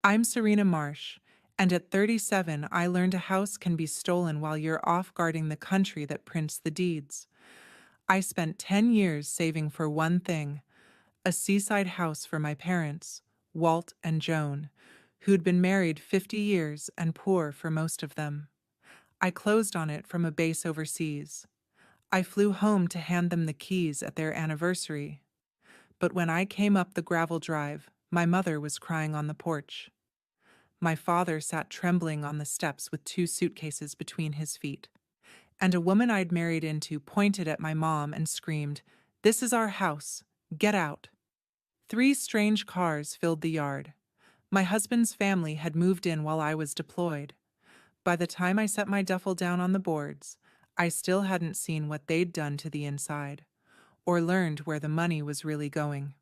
I'm Serena Marsh, and at 37, I learned a house can be stolen while you're off guarding the country that prints the deeds. I spent 10 years saving for one thing: a seaside house for my parents, Walt and Joan, who'd been married 50 years and poor for most of them. I closed on it from a base overseas. I flew home to hand them the keys at their anniversary. But when I came up the gravel drive, my mother was crying on the porch. My father sat trembling on the steps with two suitcases between his feet. And a woman I'd married into pointed at my mom and screamed, "This is our house. Get out." Three strange cars filled the yard. My husband's family had moved in while I was deployed. By the time I set my duffel down on the boards, I still hadn't seen what they'd done to the inside, or learned where the money was really going.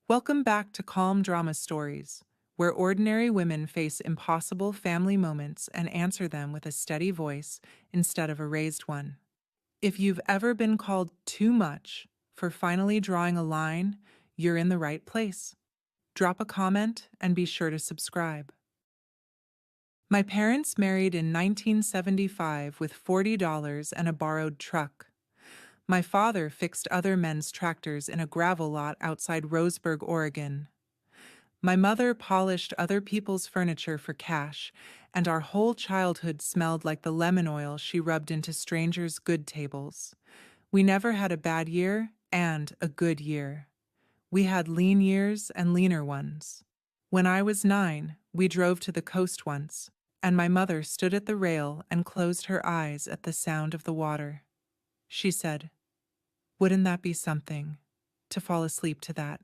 Welcome back to Calm Drama Stories, where ordinary women face impossible family moments and answer them with a steady voice instead of a raised one. If you've ever been called too much for finally drawing a line, you're in the right place. Drop a comment and be sure to subscribe. My parents married in 1975 with $40 and a borrowed truck. My father fixed other men's tractors in a gravel lot outside Roseburg, Oregon. My mother polished other people's furniture for cash, and our whole childhood smelled like the lemon oil she rubbed into strangers' good tables. We never had a bad year and a good year. We had lean years and leaner ones. When I was 9, we drove to the coast once, and my mother stood at the rail and closed her eyes at the sound of the water. She said, "Wouldn't that be something, to fall asleep to that?"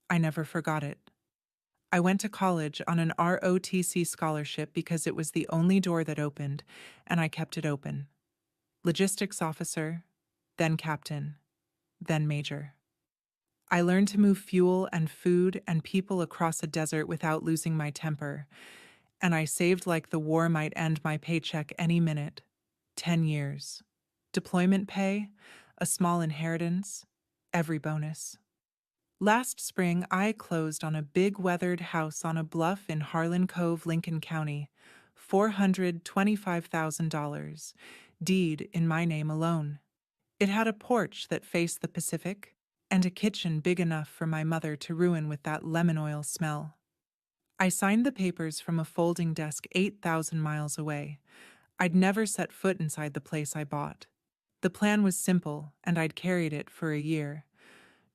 I never forgot it. I went to college on an ROTC scholarship because it was the only door that opened, and I kept it open. Logistics officer, then captain, then major. I learned to move fuel and food and people across a desert without losing my temper, and I saved like the war might end my paycheck any minute. 10 years. Deployment pay, a small inheritance, every bonus. Last spring, I closed on a big weathered house on a bluff in Harlan Cove, Lincoln County, $425,000, deed in my name alone. It had a porch that faced the Pacific, and a kitchen big enough for my mother to ruin with that lemon oil smell. I signed the papers from a folding desk 8,000 miles away. I'd never set foot inside the place I bought. The plan was simple, and I'd carried it for a year.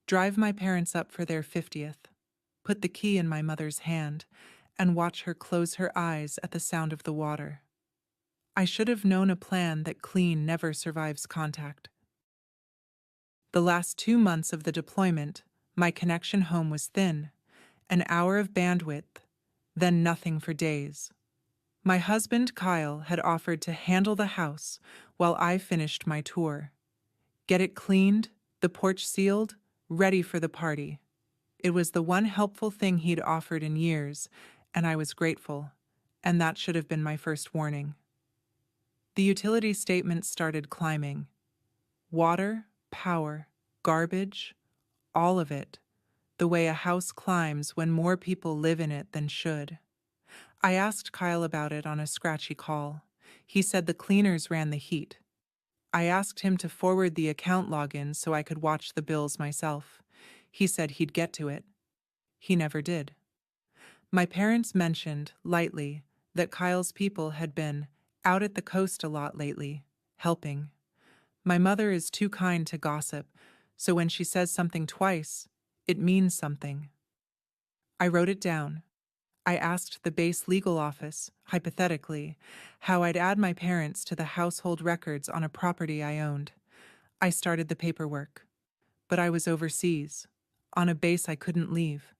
Drive my parents up for their 50th, put the key in my mother's hand, and watch her close her eyes at the sound of the water. I should have known a plan that clean never survives contact. The last 2 months of the deployment, my connection home was thin, an hour of bandwidth, then nothing for days. My husband, Kyle, had offered to handle the house while I finished my tour. Get it cleaned, the porch sealed, ready for the party. It was the one helpful thing he'd offered in years, and I was grateful, and that should have been my first warning. The utility statement started climbing. Water, power, garbage, all of it, the way a house climbs when more people live in it than should. I asked Kyle about it on a scratchy call. He said the cleaners ran the heat. I asked him to forward the account login so I could watch the bills myself. He said he'd get to it. He never did. My parents mentioned, lightly, that Kyle's people had been out at the coast a lot lately, helping. My mother is too kind to gossip, so when she says something twice, it means something. I wrote it down. I asked the base legal office, hypothetically, how I'd add my parents to the household records on a property I owned. I started the paperwork. But I was overseas, on a base I couldn't leave,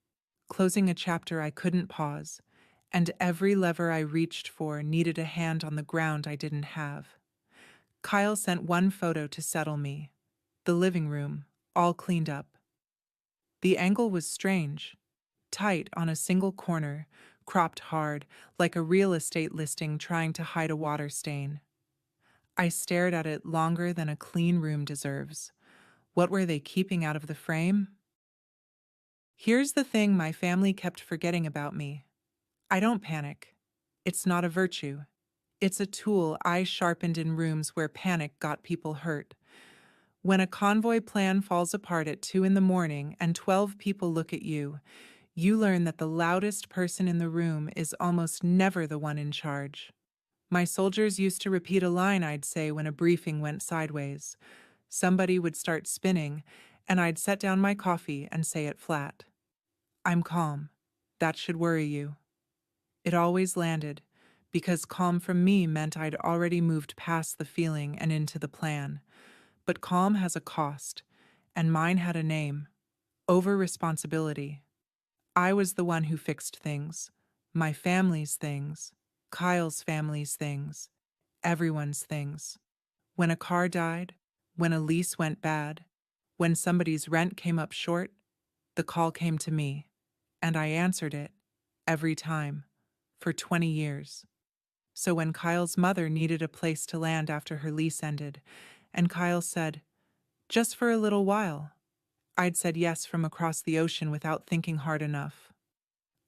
closing a chapter I couldn't pause, and every lever I reached for needed a hand on the ground I didn't have. Kyle sent one photo to settle me: the living room, all cleaned up. The angle was strange. Tight on a single corner, cropped hard, like a real estate listing trying to hide a water stain. I stared at it longer than a clean room deserves. What were they keeping out of the frame? Here's the thing my family kept forgetting about me. I don't panic. It's not a virtue. It's a tool I sharpened in rooms where panic got people hurt. When a convoy plan falls apart at 2 in the morning and 12 people look at you, you learn that the loudest person in the room is almost never the one in charge. My soldiers used to repeat a line I'd say when a briefing went sideways. Somebody would start spinning, and I'd set down my coffee and say it flat. I'm calm. That should worry you. It always landed, because calm from me meant I'd already moved past the feeling and into the plan. But calm has a cost, and mine had a name: over-responsibility. I was the one who fixed things, my family's things, Kyle's family's things, everyone's things. When a car died, when a lease went bad, when somebody's rent came up short, the call came to me, and I answered it every time for 20 years. So when Kyle's mother needed a place to land after her lease ended, and Kyle said, "Just for a little while," I'd said yes from across the ocean without thinking hard enough.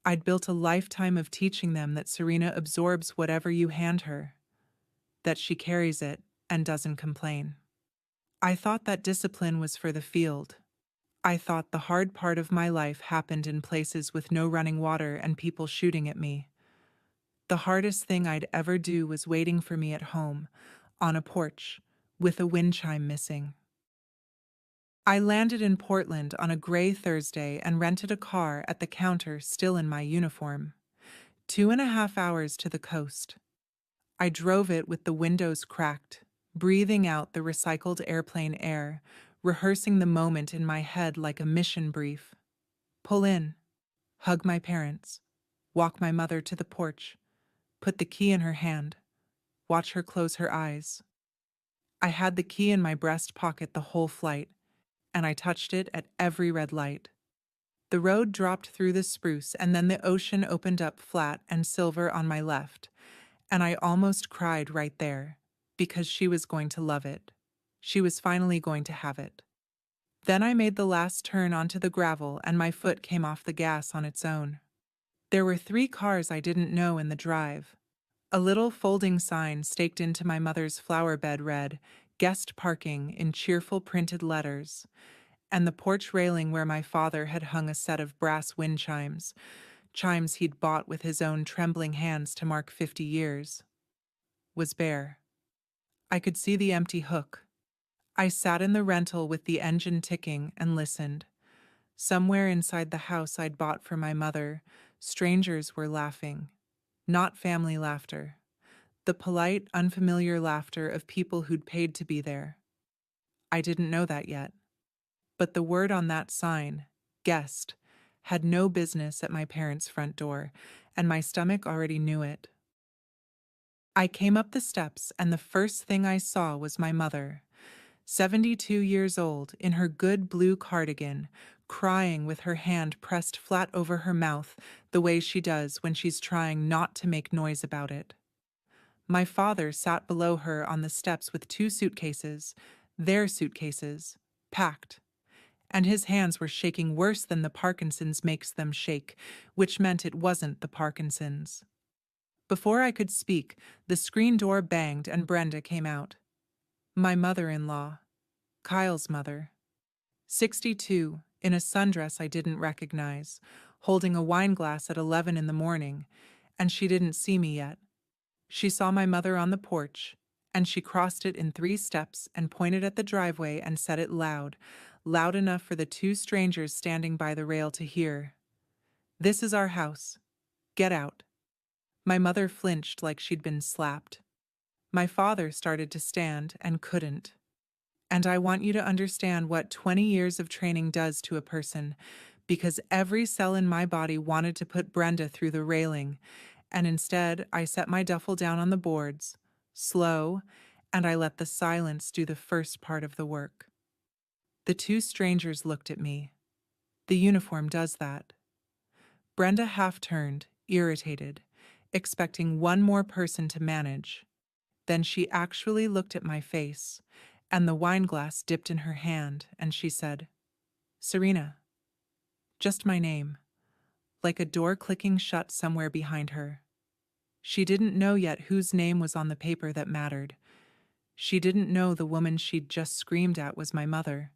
I'd built a lifetime of teaching them that Serena absorbs whatever you hand her, that she carries it and doesn't complain. I thought that discipline was for the field. I thought the hard part of my life happened in places with no running water and people shooting at me. The hardest thing I'd ever do was waiting for me at home, on a porch, with a wind chime missing. I landed in Portland on a gray Thursday and rented a car at the counter, still in my uniform. 2.5 hours to the coast. I drove it with the windows cracked, breathing out the recycled airplane air, rehearsing the moment in my head like a mission brief. Pull in, hug my parents, walk my mother to the porch, put the key in her hand, watch her close her eyes. I had the key in my breast pocket the whole flight, and I touched it at every red light. The road dropped through the spruce, and then the ocean opened up flat and silver on my left, and I almost cried right there, because she was going to love it. She was finally going to have it. Then I made the last turn onto the gravel, and my foot came off the gas on its own. There were 3 cars I didn't know in the drive. A little folding sign staked into my mother's flower bed read, "Guest parking," in cheerful printed letters, and the porch railing where my father had hung a set of brass wind chimes, chimes he'd bought with his own trembling hands to mark 50 years, was bare. I could see the empty hook. I sat in the rental with the engine ticking and listened. Somewhere inside the house I'd bought for my mother, strangers were laughing. Not family laughter. The polite, unfamiliar laughter of people who'd paid to be there. I didn't know that yet. But the word on that sign, "Guest," had no business at my parents' front door, and my stomach already knew it. I came up the steps, and the first thing I saw was my mother, 72 years old, in her good blue cardigan, crying with her hand pressed flat over her mouth the way she does when she's trying not to make noise about it. My father sat below her on the steps with 2 suitcases, their suitcases, packed, and his hands were shaking worse than the Parkinson's makes them shake, which meant it wasn't the Parkinson's. Before I could speak, the screen door banged and Brenda came out. My mother-in-law, Kyle's mother. 62, in a sundress I didn't recognize, holding a wine glass at 11 in the morning, and she didn't see me yet. She saw my mother on the porch, and she crossed it in 3 steps and pointed at the driveway and said it loud, loud enough for the 2 strangers standing by the rail to hear. "This is our house. Get out." My mother flinched like she'd been slapped. My father started to stand and couldn't. And I want you to understand what 20 years of training does to a person, because every cell in my body wanted to put Brenda through the railing, and instead I set my duffel down on the boards, slow, and I let the silence do the first part of the work. The 2 strangers looked at me. The uniform does that. Brenda half turned, irritated, expecting one more person to manage. Then she actually looked at my face, and the wine glass dipped in her hand, and she said, "Serena." Just my name. like a door clicking shut somewhere behind her. She didn't know yet whose name was on the paper that mattered. She didn't know the woman she'd just screamed at was my mother.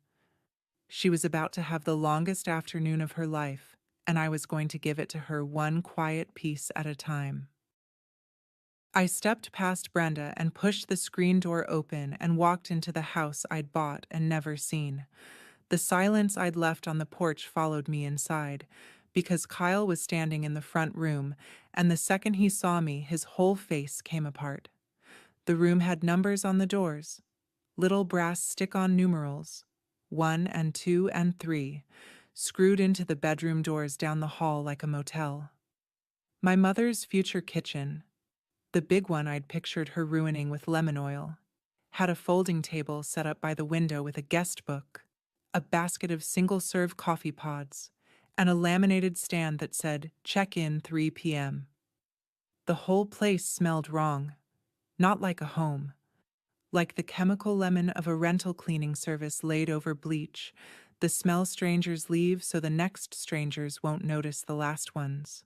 She was about to have the longest afternoon of her life, and I was going to give it to her one quiet piece at a time. I stepped past Brenda and pushed the screen door open and walked into the house I'd bought and never seen. The silence I'd left on the porch followed me inside, because Kyle was standing in the front room, and the second he saw me, his whole face came apart. The room had numbers on the doors, little brass stick-on numerals, 1 and 2 and 3, screwed into the bedroom doors down the hall like a motel. My mother's future kitchen, the big one I'd pictured her ruining with lemon oil, had a folding table set up by the window with a guest book, a basket of single-serve coffee pods, and a laminated stand that said, "Check in 3 p.m." The whole place smelled wrong, not like a home, like the chemical lemon of a rental cleaning service laid over bleach, the smell strangers leave so the next strangers won't notice the last ones.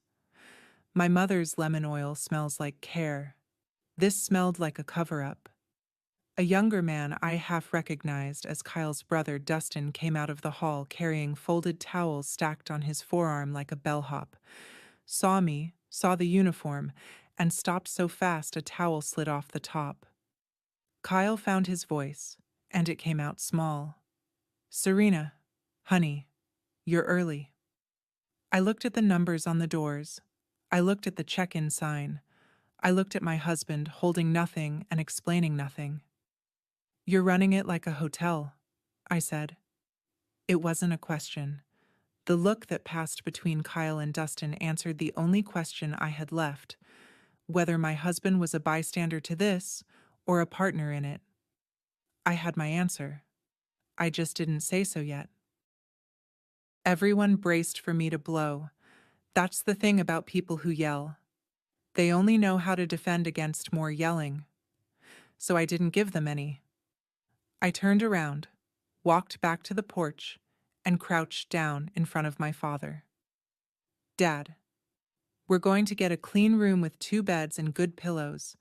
My mother's lemon oil smells like care. This smelled like a cover-up. A younger man I half recognized as Kyle's brother Dustin came out of the hall carrying folded towels stacked on his forearm like a bellhop, saw me, saw the uniform, and stopped so fast a towel slid off the top. Kyle found his voice, and it came out small. "Serena, honey, you're early." I looked at the numbers on the doors. I looked at the check-in sign. I looked at my husband holding nothing and explaining nothing. "You're running it like a hotel," I said. It wasn't a question. The look that passed between Kyle and Dustin answered the only question I had left, whether my husband was a bystander to this or a partner in it. I had my answer. I just didn't say so yet. Everyone braced for me to blow. That's the thing about people who yell. They only know how to defend against more yelling. So I didn't give them any. I turned around, walked back to the porch, and crouched down in front of my father. "Dad, we're going to get a clean room with 2 beds and good pillows,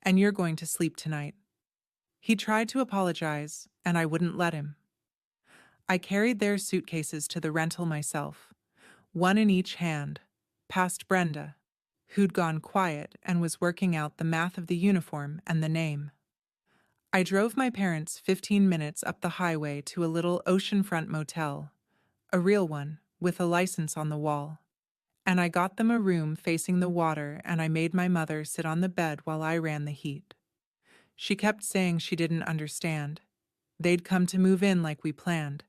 and you're going to sleep tonight." He tried to apologize, and I wouldn't let him. I carried their suitcases to the rental myself, one in each hand, past Brenda, who'd gone quiet and was working out the math of the uniform and the name. I drove my parents 15 minutes up the highway to a little oceanfront motel, a real one, with a license on the wall. And I got them a room facing the water, and I made my mother sit on the bed while I ran the heat. She kept saying she didn't understand. They'd come to move in like we planned,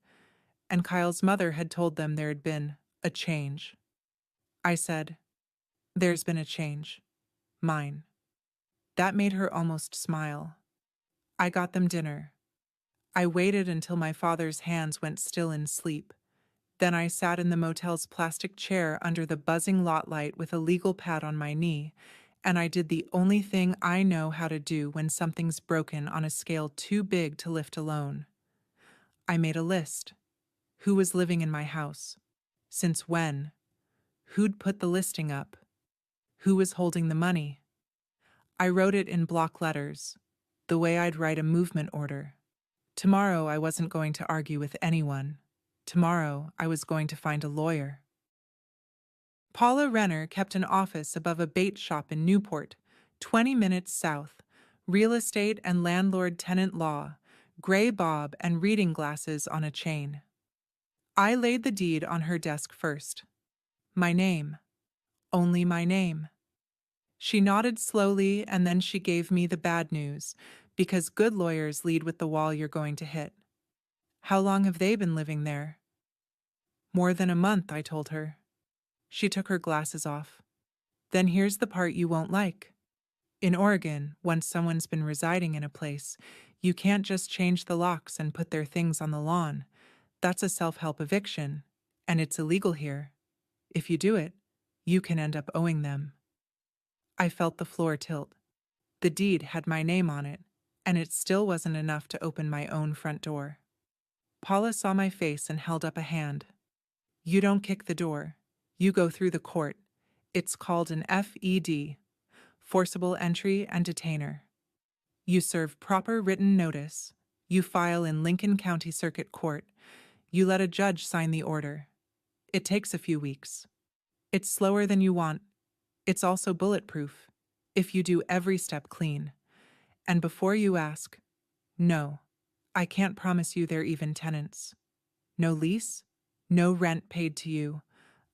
and Kyle's mother had told them there had been a change. I said, "There's been a change. Mine." That made her almost smile. I got them dinner. I waited until my father's hands went still in sleep. Then I sat in the motel's plastic chair under the buzzing lot light with a legal pad on my knee, and I did the only thing I know how to do when something's broken on a scale too big to lift alone. I made a list. Who was living in my house? Since when? Who'd put the listing up? Who was holding the money? I wrote it in block letters, the way I'd write a movement order. Tomorrow I wasn't going to argue with anyone. Tomorrow I was going to find a lawyer. Paula Renner kept an office above a bait shop in Newport, 20 minutes south, real estate and landlord-tenant law, gray bob and reading glasses on a chain. I laid the deed on her desk first. My name. Only my name. She nodded slowly, and then she gave me the bad news, because good lawyers lead with the wall you're going to hit. "How long have they been living there?" "More than a month," I told her. She took her glasses off. "Then here's the part you won't like. In Oregon, once someone's been residing in a place, you can't just change the locks and put their things on the lawn. That's a self-help eviction, and it's illegal here. If you do it, you can end up owing them." I felt the floor tilt. The deed had my name on it, and it still wasn't enough to open my own front door. Paula saw my face and held up a hand. "You don't kick the door. You go through the court. It's called an FED, forcible entry and detainer. You serve proper written notice. You file in Lincoln County Circuit Court. You let a judge sign the order. It takes a few weeks. It's slower than you want. It's also bulletproof, if you do every step clean. And before you ask, no, I can't promise you they're even tenants. No lease, no rent paid to you,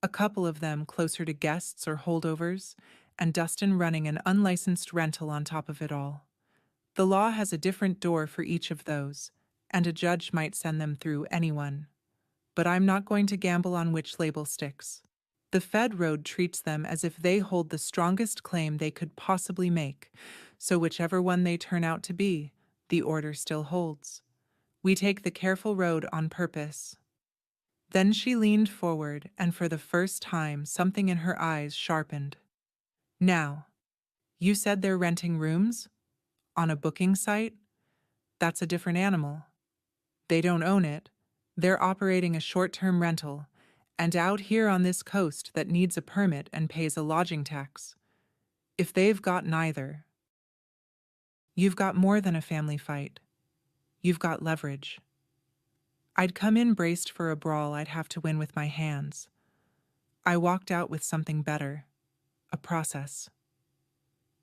a couple of them closer to guests or holdovers, and Dustin running an unlicensed rental on top of it all. The law has a different door for each of those, and a judge might send them through anyone. But I'm not going to gamble on which label sticks. The Fed Road treats them as if they hold the strongest claim they could possibly make, so whichever one they turn out to be, the order still holds. We take the careful road on purpose. Then she leaned forward, and for the first time, something in her eyes sharpened. Now, you said they're renting rooms? On a booking site? That's a different animal. They don't own it. They're operating a short-term rental, and out here on this coast that needs a permit and pays a lodging tax. If they've got neither, you've got more than a family fight. You've got leverage. I'd come in braced for a brawl I'd have to win with my hands. I walked out with something better, a process.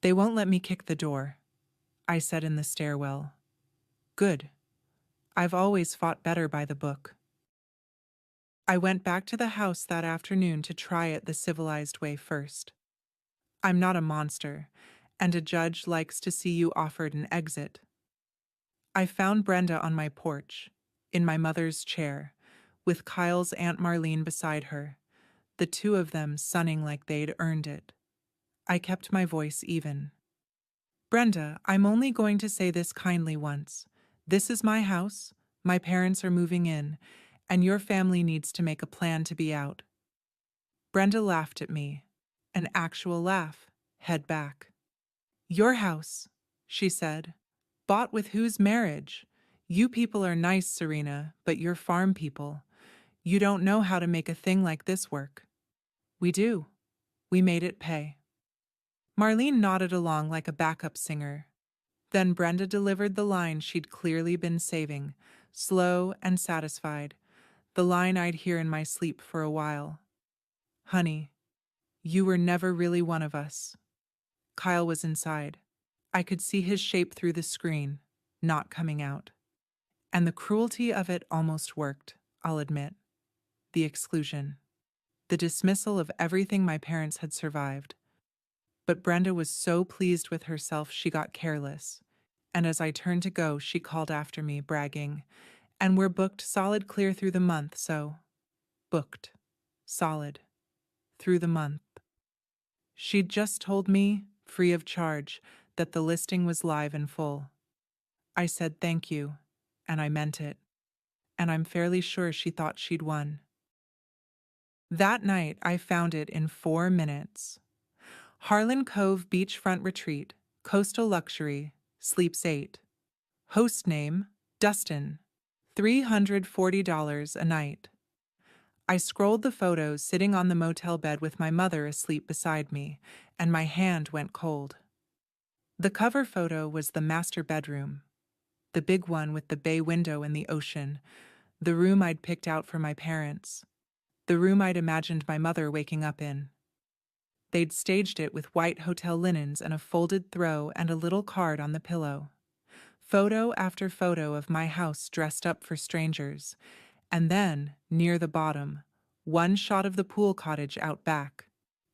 They won't let me kick the door, I said in the stairwell. Good. I've always fought better by the book. I went back to the house that afternoon to try it the civilized way first. I'm not a monster, and a judge likes to see you offered an exit. I found Brenda on my porch, in my mother's chair, with Kyle's Aunt Marlene beside her, the two of them sunning like they'd earned it. I kept my voice even. Brenda, I'm only going to say this kindly once. This is my house, my parents are moving in, and your family needs to make a plan to be out. Brenda laughed at me, an actual laugh, head back. Your house, she said. Bought with whose marriage? You people are nice, Serena, but you're farm people. You don't know how to make a thing like this work. We do. We made it pay. Marlene nodded along like a backup singer. Then Brenda delivered the line she'd clearly been saving, slow and satisfied, the line I'd hear in my sleep for a while. Honey, you were never really one of us. Kyle was inside. I could see his shape through the screen, not coming out. And the cruelty of it almost worked, I'll admit. The exclusion. The dismissal of everything my parents had survived. But Brenda was so pleased with herself she got careless. And as I turned to go, she called after me, bragging, "And we're booked solid clear through the month, so..." Booked. Solid. Through the month. She'd just told me, free of charge, that the listing was live and full. I said thank you, and I meant it. And I'm fairly sure she thought she'd won. That night, I found it in 4 minutes. Harlan Cove Beachfront Retreat, Coastal Luxury, Sleeps 8. Host name, Dustin. $340 a night. I scrolled the photos sitting on the motel bed with my mother asleep beside me, and my hand went cold. The cover photo was the master bedroom, the big one with the bay window and the ocean, the room I'd picked out for my parents, the room I'd imagined my mother waking up in. They'd staged it with white hotel linens and a folded throw and a little card on the pillow. Photo after photo of my house dressed up for strangers, and then, near the bottom, one shot of the pool cottage out back,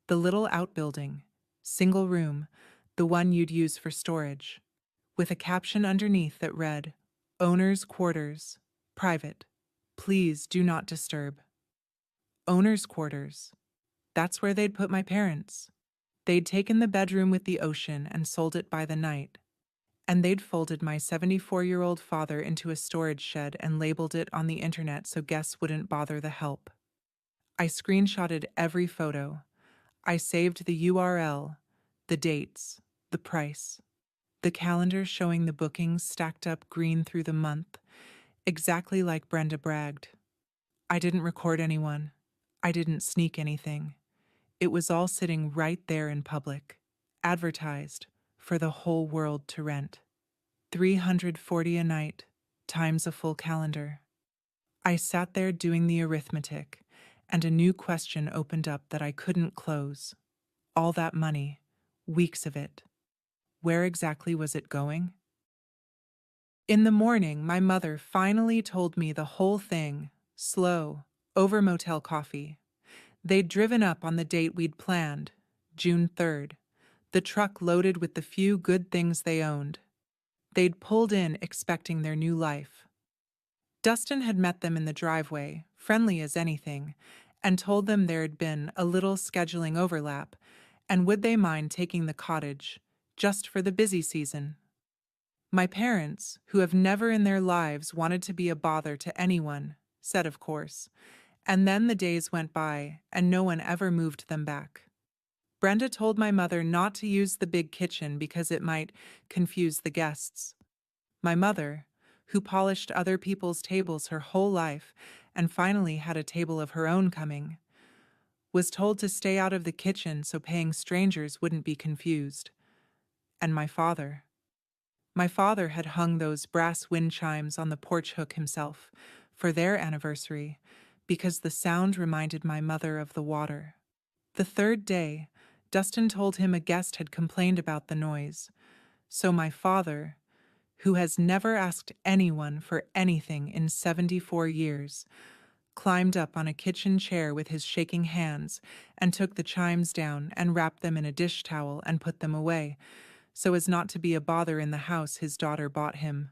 the little outbuilding, single room, the one you'd use for storage, with a caption underneath that read, "Owner's quarters, private. Please do not disturb." Owner's quarters. That's where they'd put my parents. They'd taken the bedroom with the ocean and sold it by the night. And they'd folded my 74-year-old father into a storage shed and labeled it on the internet so guests wouldn't bother the help. I screenshotted every photo. I saved the URL, the dates, the price, the calendar showing the bookings stacked up green through the month, exactly like Brenda bragged. I didn't record anyone. I didn't sneak anything. It was all sitting right there in public, advertised, for the whole world to rent. 340 a night, times a full calendar. I sat there doing the arithmetic, and a new question opened up that I couldn't close. All that money, weeks of it. Where exactly was it going? In the morning, my mother finally told me the whole thing, slow, over motel coffee. They'd driven up on the date we'd planned, June 3rd, the truck loaded with the few good things they owned. They'd pulled in expecting their new life. Dustin had met them in the driveway, friendly as anything, and told them there had been a little scheduling overlap, and would they mind taking the cottage, just for the busy season. My parents, who have never in their lives wanted to be a bother to anyone, said of course, and then the days went by, and no one ever moved them back. Brenda told my mother not to use the big kitchen because it might confuse the guests. My mother, who polished other people's tables her whole life and finally had a table of her own coming, was told to stay out of the kitchen so paying strangers wouldn't be confused. And my father. My father had hung those brass wind chimes on the porch hook himself for their anniversary because the sound reminded my mother of the water. The third day, Dustin told him a guest had complained about the noise, so my father, who has never asked anyone for anything in 74 years, climbed up on a kitchen chair with his shaking hands and took the chimes down and wrapped them in a dish towel and put them away, so as not to be a bother in the house his daughter bought him.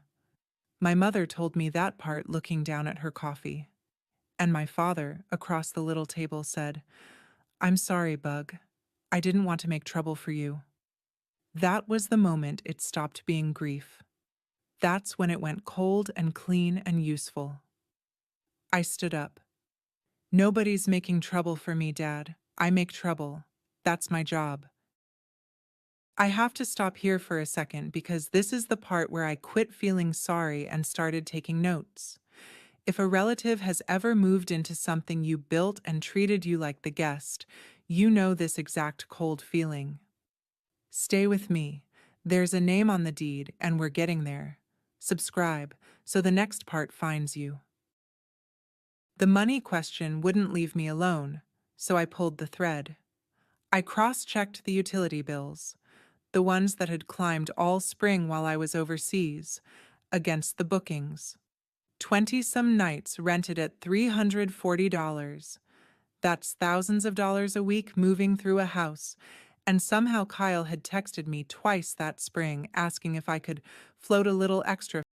My mother told me that part looking down at her coffee. And my father, across the little table, said, "I'm sorry, Bug. I didn't want to make trouble for you." That was the moment it stopped being grief. That's when it went cold and clean and useful. I stood up. "Nobody's making trouble for me, Dad. I make trouble. That's my job." I have to stop here for a second because this is the part where I quit feeling sorry and started taking notes. If a relative has ever moved into something you built and treated you like the guest, you know this exact cold feeling. Stay with me. There's a name on the deed, and we're getting there. Subscribe, so the next part finds you. The money question wouldn't leave me alone, so I pulled the thread. I cross-checked the utility bills, the ones that had climbed all spring while I was overseas, against the bookings. 20-some nights rented at $340. That's thousands of dollars a week moving through a house, and somehow Kyle had texted me twice that spring asking if I could float a little extra